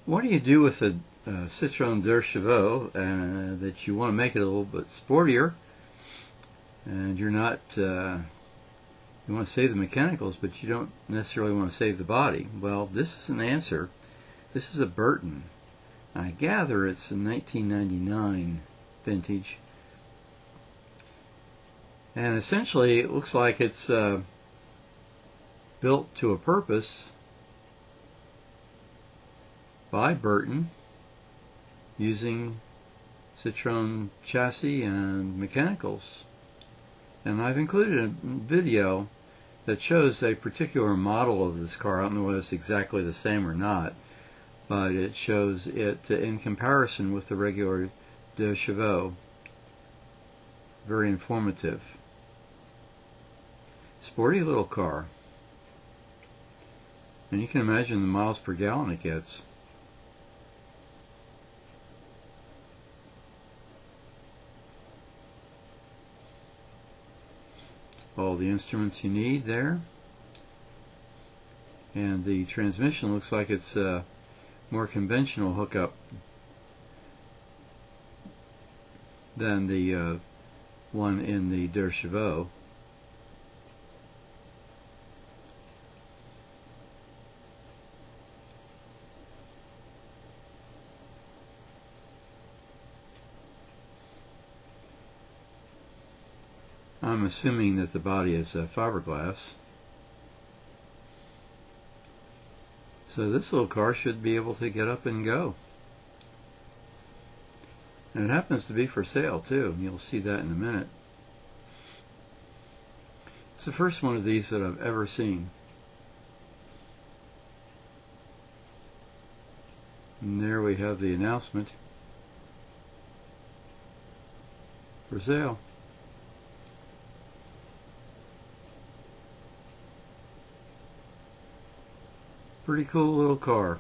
What do you do with a Citroen Deux Chevaux that you want to make it a little bit sportier, and you're not you want to save the mechanicals, but you don't necessarily want to save the body? Well, this is an answer. This is a Burton. I gather it's a 1999 vintage, and essentially it looks like it's built to a purpose by Burton using Citroen chassis and mechanicals. And I've included a video that shows a particular model of this car. I don't know whether it's exactly the same or not, but it shows it in comparison with the regular Deux Chevaux. Very informative. Sporty little car. And you can imagine the miles per gallon it gets. All the instruments you need there, and the transmission looks like it's a more conventional hookup than the one in the Deux Chevaux. I'm assuming that the body is fiberglass. So this little car should be able to get up and go. And it happens to be for sale too. You'll see that in a minute. It's the first one of these that I've ever seen. And there we have the announcement. For sale. Pretty cool little car.